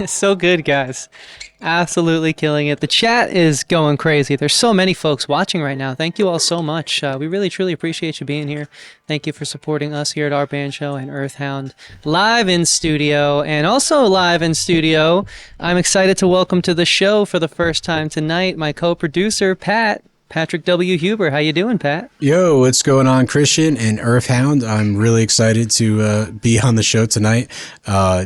So good, guys. Absolutely killing it. The chat is going crazy. There's so many folks watching right now. Thank you all so much. We really, truly appreciate you being here. Thank you for supporting us here at Our Band Show and Earthhound live in studio. And also live in studio, I'm excited to welcome to the show for the first time tonight my co-producer, Patrick W. Huber. How you doing, Pat? Yo, what's going on, Christian and Earthhound? I'm really excited to be on the show tonight,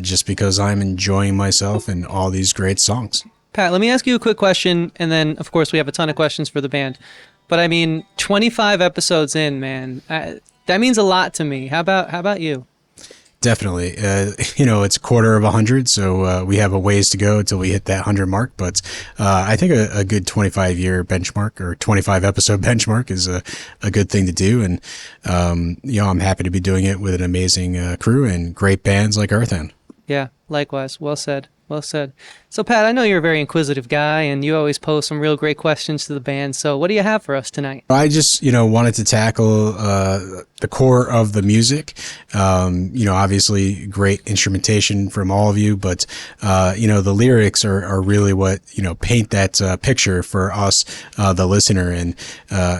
just because I'm enjoying myself and all these great songs. Pat, let me ask you a quick question, and then, of course, we have a ton of questions for the band. But I mean, 25 episodes in, man, that means a lot to me. How about you? Definitely. It's a quarter of 100, so we have a ways to go until we hit that 100 mark. But I think a good 25-year benchmark or 25-episode benchmark is a good thing to do. And, I'm happy to be doing it with an amazing crew and great bands like Earthhound. Yeah, likewise. Well said. Well said. So, Pat, I know you're a very inquisitive guy, and you always pose some real great questions to the band. So what do you have for us tonight? I just, wanted to tackle the core of the music. Obviously great instrumentation from all of you, but, the lyrics are really what, paint that picture for us, the listener. And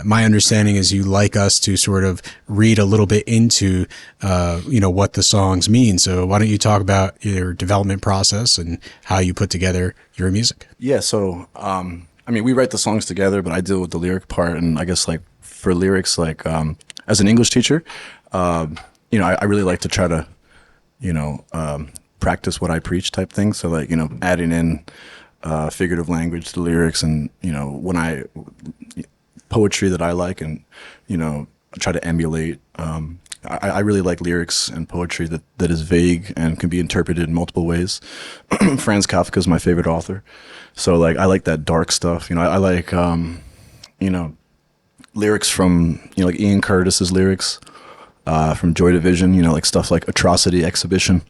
my understanding is you like us to sort of read a little bit into, what the songs mean. So why don't you talk about your development process and how you put together your music? Yeah, so we write the songs together, but I deal with the lyric part. And I guess like for lyrics, like as an English teacher, I really like to try to practice what I preach type thing. So like adding in figurative language to the lyrics, and when I poetry that I like, and try to emulate. I really like lyrics and poetry that is vague and can be interpreted in multiple ways. Franz Kafka is my favorite author. So like, I like that dark stuff. I like, lyrics from, like Ian Curtis's lyrics, from Joy Division, like stuff like atrocity exhibition,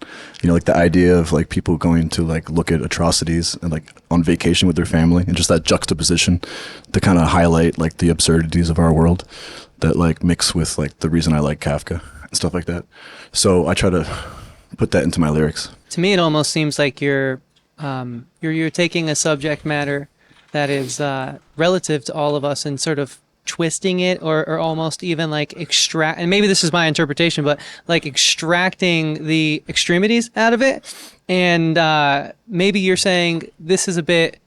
like the idea of like people going to like look at atrocities and like on vacation with their family, and just that juxtaposition to kind of highlight like the absurdities of our world that like mix with like the reason I like Kafka and stuff like that. So I try to put that into my lyrics. To me, it almost seems like you're taking a subject matter that is relative to all of us and sort of twisting it or almost even like extract, and maybe this is my interpretation, but like extracting the extremities out of it. And maybe you're saying this is a bit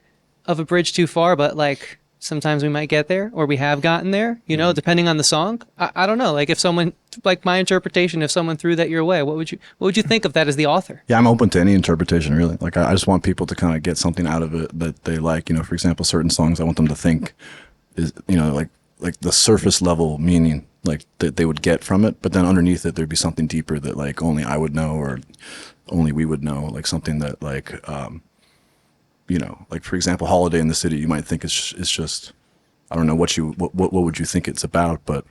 of a bridge too far, but like sometimes we might get there, or we have gotten there, depending on the song. I don't know. Like if someone, like my interpretation, if someone threw that your way, what would you think of that as the author? Yeah, I'm open to any interpretation, really. Like I just want people to kind of get something out of it that they like. For example, certain songs I want them to think is, like the surface level meaning, like that they would get from it, but then underneath it there'd be something deeper that like only I would know, or only we would know, like something that like like for example, Holiday in the City, you might think it's just, I don't know what would you think it's about, but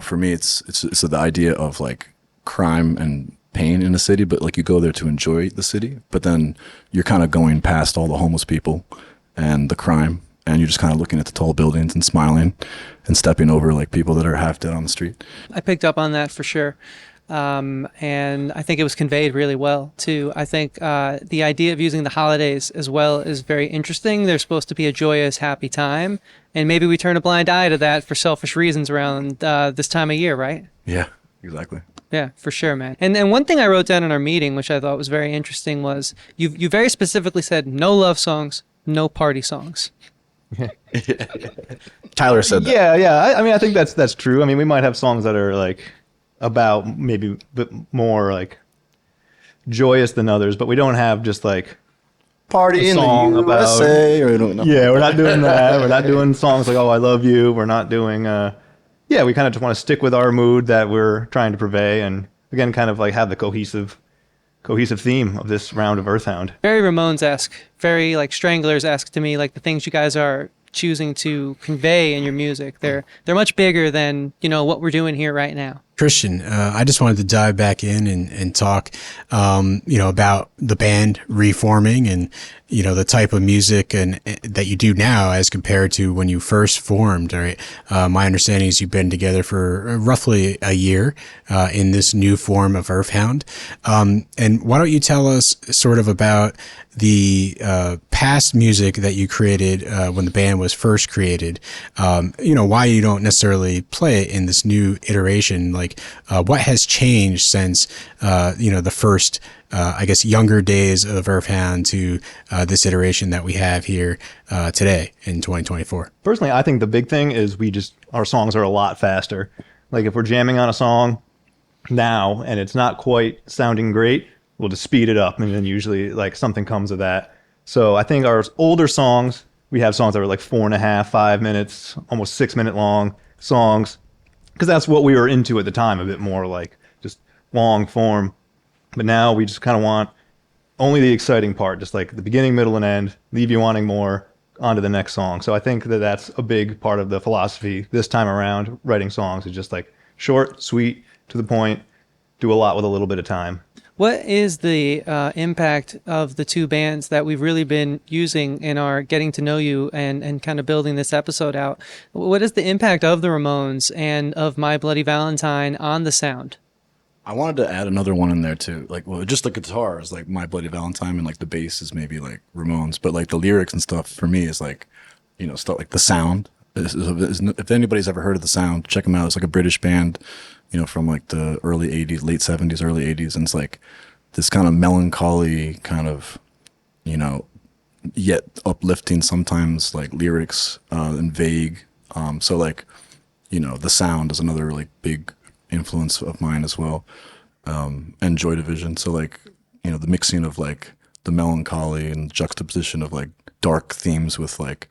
for me it's the idea of like crime and pain in the city, but like you go there to enjoy the city, but then you're kind of going past all the homeless people and the crime, and you're just kind of looking at the tall buildings and smiling and stepping over like people that are half dead on the street. I picked up on that for sure. And I think it was conveyed really well too. I think the idea of using the holidays as well is very interesting. They're supposed to be a joyous, happy time, and maybe we turn a blind eye to that for selfish reasons around this time of year, right? Yeah, exactly. Yeah, for sure, man. And one thing I wrote down in our meeting, which I thought was very interesting, was you very specifically said no love songs, no party songs. Tyler said that. Yeah. I think that's true. I mean, we might have songs that are like about maybe a bit more like joyous than others, but we don't have just like party in the USA, or yeah, we're not doing that. We're not doing songs like "Oh, I Love You." We're not doing. We kind of just want to stick with our mood that we're trying to purvey, and again, kind of like have the cohesive theme of this round of Earthhound. Very Ramones-esque, very like Stranglers-esque to me. Like the things you guys are choosing to convey in your music, they're much bigger than what we're doing here right now. Christian, I just wanted to dive back in and talk, about the band reforming and, the type of music and that you do now as compared to when you first formed. All right. My understanding is you've been together for roughly a year in this new form of Hound. And why don't you tell us sort of about the past music that you created when the band was first created, why you don't necessarily play it in this new iteration, like what has changed since, the first, younger days of Hound to this iteration that we have here today in 2024? Personally, I think the big thing is our songs are a lot faster. Like if we're jamming on a song now and it's not quite sounding great, we'll just speed it up, and then usually like something comes of that. So I think our older songs, we have songs that were like 4.5, 5 minutes, almost 6 minute long songs, because that's what we were into at the time, a bit more like just long form. But now we just kind of want only the exciting part, just like the beginning, middle, and end, leave you wanting more, on to the next song. So I think that that's a big part of the philosophy this time around, writing songs is just like short, sweet, to the point, do a lot with a little bit of time. What is the impact of the two bands that we've really been using in our getting to know you and kind of building this episode out? What is the impact of the Ramones and of My Bloody Valentine on the sound? I wanted to add another one in there too. Just the guitar is like My Bloody Valentine, and like the bass is maybe like Ramones, but like the lyrics and stuff for me is like, stuff like the sound. If anybody's ever heard of the Sound, check them out. It's like a British band, from like the early 80s, late 70s, early 80s. And it's like this kind of melancholy kind of, yet uplifting sometimes like lyrics and vague. So like, the Sound is another really big influence of mine as well. And Joy Division. So like, the mixing of like the melancholy and juxtaposition of like dark themes with like,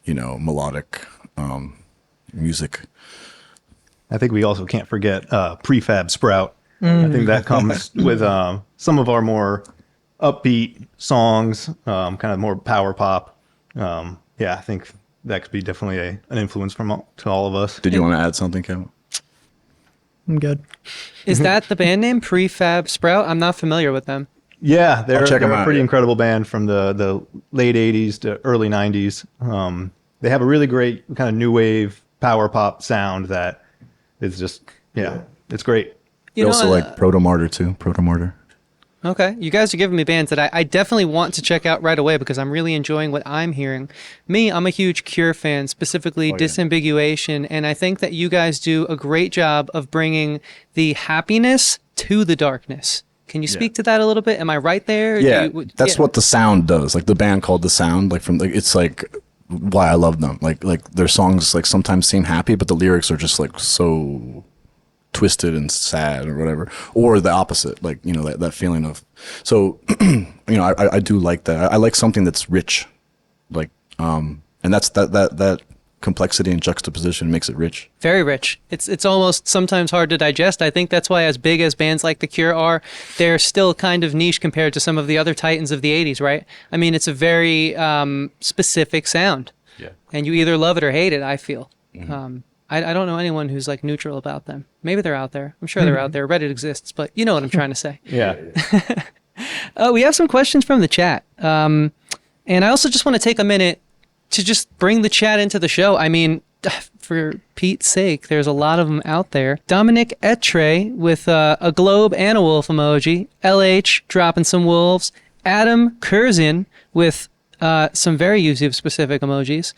melodic music. I think we also can't forget Prefab Sprout. I think that comes with some of our more upbeat songs, kind of more power pop. I think that could be definitely an influence to all of us. Did you want to add something, Kevin? I'm good. Is that the band name, Prefab Sprout? I'm not familiar with them. Yeah, they're a pretty out. incredible band from the late 80s to early 90s. They have a really great kind of new wave power pop sound that is just, it's great. They also like Proto Martyr too. Proto Martyr. Okay, you guys are giving me bands that I definitely want to check out right away because I'm really enjoying what I'm hearing. I'm a huge Cure fan, specifically Disambiguation, and I think that you guys do a great job of bringing the happiness to the darkness. Can you speak to that a little bit? Am I right there? Yeah, that's what the Sound does. Like the band called the Sound, like it's like why I love them. Like their songs like sometimes seem happy, but the lyrics are just like so twisted and sad or whatever, or the opposite, like that feeling of. So I do like that. I like something that's rich, like and that's that complexity and juxtaposition makes it rich. Very rich. It's almost sometimes hard to digest. I think that's why as big as bands like The Cure are, they're still kind of niche compared to some of the other titans of the 80s, right? I mean, it's a very specific sound. Yeah. And you either love it or hate it, I feel. Mm-hmm. I don't know anyone who's like neutral about them. Maybe they're out there. I'm sure they're out there. Reddit exists, but you know what I'm trying to say. Yeah. We have some questions from the chat. And I also just want to take a minute to just bring the chat into the show. I mean, for Pete's sake, there's a lot of them out there. Dominic Etre with a globe and a wolf emoji. LH dropping some wolves. Adam Curzin with some very YouTube-specific emojis.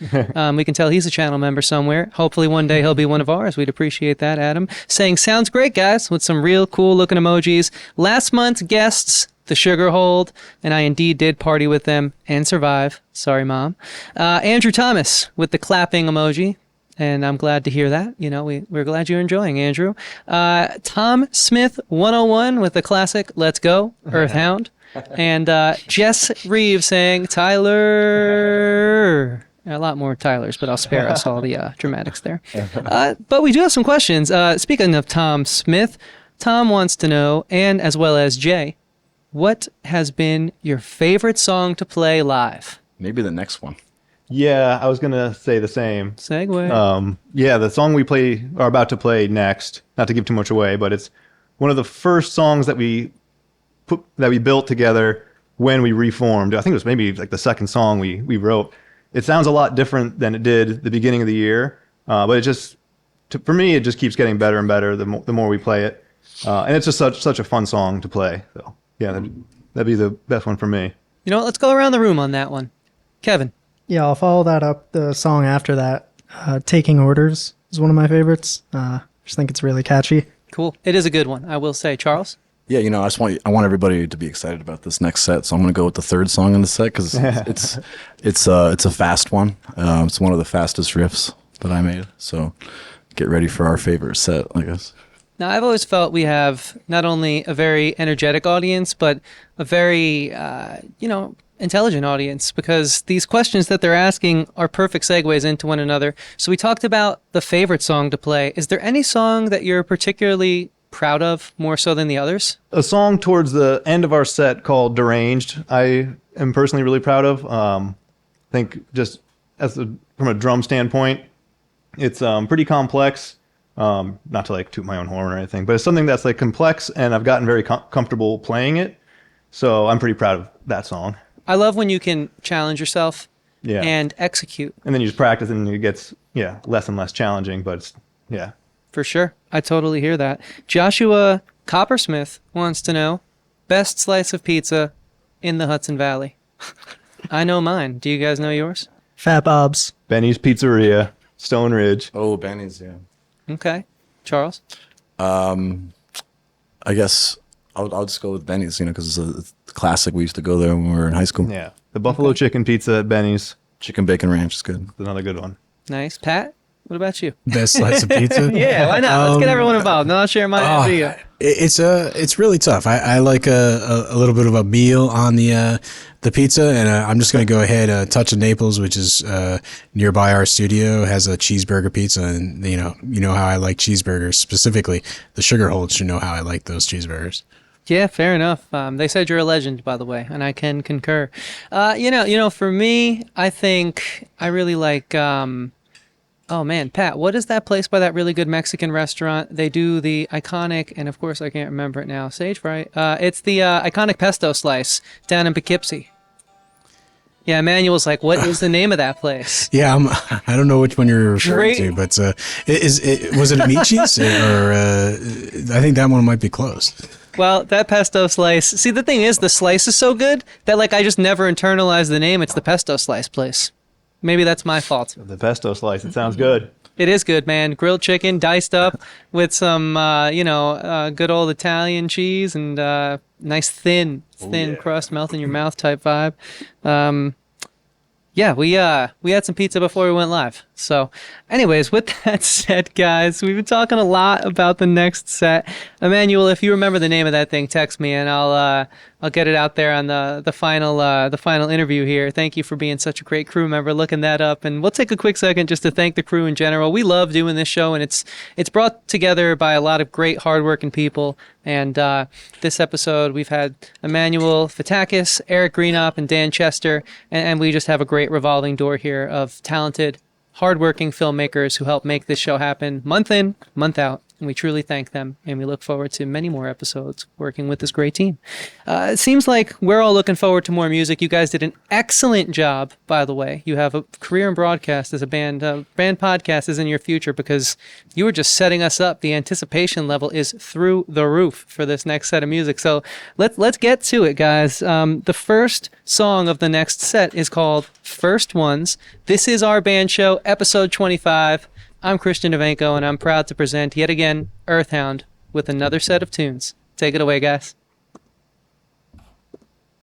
We can tell he's a channel member somewhere. Hopefully one day he'll be one of ours. We'd appreciate that, Adam. Saying, sounds great, guys, with some real cool-looking emojis. Last month's guests, the Sugar Hold, and I indeed did party with them and survive. Sorry, Mom. Andrew Thomas with the clapping emoji, and I'm glad to hear that. We're glad you're enjoying, Andrew. Tom Smith 101 with the classic Let's Go, Hound. And Jess Reeves saying, Tyler. A lot more Tylers, but I'll spare us all the dramatics there. But we do have some questions. Speaking of Tom Smith, Tom wants to know, and as well as Jay, what has been your favorite song to play live? Maybe the next one. Yeah, I was gonna say the same. Segue. Yeah, the song we are about to play next. Not to give too much away, but it's one of the first songs that we built together when we reformed. I think it was maybe like the second song we wrote. It sounds a lot different than it did the beginning of the year, but it just for me it just keeps getting better and better the more we play it, and it's just such a fun song to play. So yeah, that'd be the best one for me. You know what? Let's go around the room on that one. Kevin. Yeah, I'll follow that up. The song after that, Taking Orders, is one of my favorites. Just think it's really catchy. Cool. It is a good one, I will say. Charles? Yeah, I want everybody to be excited about this next set, so I'm going to go with the third song in the set because it's a fast one. It's one of the fastest riffs that I made. So get ready for our favorite set, I guess. Now, I've always felt we have not only a very energetic audience, but a very, intelligent audience, because these questions that they're asking are perfect segues into one another. So we talked about the favorite song to play. Is there any song that you're particularly proud of more so than the others? A song towards the end of our set called Deranged, I am personally really proud of. I think just from a drum standpoint, it's pretty complex. Not to like toot my own horn or anything, but it's something that's like complex, and I've gotten very comfortable playing it. So I'm pretty proud of that song. I love when you can challenge yourself Yeah. and execute. And then you just practice and it gets, less and less challenging, but it's, yeah. For sure. I totally hear that. Joshua Coppersmith wants to know, best slice of pizza in the Hudson Valley. I know mine. Do you guys know yours? Fat Bob's. Benny's Pizzeria, Stone Ridge. Oh, Benny's, yeah. Okay. Charles? I guess I'll just go with Benny's, because it's a classic. We used to go there when we were in high school. Yeah. The Buffalo Chicken Pizza at Benny's. Chicken Bacon Ranch is good. Another good one. Nice. Pat, what about you? Best slice of pizza. Yeah, why not? Let's get everyone involved. Then I'll share my idea. It's really tough. I like a little bit of a meal on the pizza, and I'm just going to go ahead. Touch of Naples, which is nearby our studio, has a cheeseburger pizza, and you know how I like cheeseburgers. Specifically, the Sugar Holes should know how I like those cheeseburgers. Yeah, fair enough. They said you're a legend, by the way, and I can concur. For me, I think I really like. Oh man, Pat, what is that place by that really good Mexican restaurant? They do the iconic, and of course I can't remember it now. Sage fry. It's the iconic pesto slice down in Poughkeepsie. Yeah, Emmanuel's like, what is the name of that place? Yeah, I don't know which one you're referring to, but was it Amici's or I think that one might be closed. Well, that pesto slice. See, the thing is, the slice is so good that I just never internalized the name. It's the pesto slice place. Maybe that's my fault. The pesto slice. It sounds good. It is good, man. Grilled chicken, diced up with some, good old Italian cheese and nice thin crust, melt in your mouth type vibe. We had some pizza before we went live. So, anyways, with that said, guys, we've been talking a lot about the next set. Emmanuel, if you remember the name of that thing, text me and I'll get it out there on the final interview here. Thank you for being such a great crew member, looking that up, and we'll take a quick second just to thank the crew in general. We love doing this show, and it's brought together by a lot of great, hardworking people. And this episode, we've had Emmanuel Fatakis, Eric Greenup, and Dan Chester, and we just have a great revolving door here of talented, hardworking filmmakers who help make this show happen month in, month out. And we truly thank them, and we look forward to many more episodes working with this great team. It seems like we're all looking forward to more music. You guys did an excellent job, by the way. You have a career in broadcast as a band. Band podcast is in your future because you were just setting us up. The anticipation level is through the roof for this next set of music. So let's get to it, guys. The first song of the next set is called First Ones. This is our band show, episode 25. I'm Christian Novenko, and I'm proud to present yet again Hound with another set of tunes. Take it away, guys.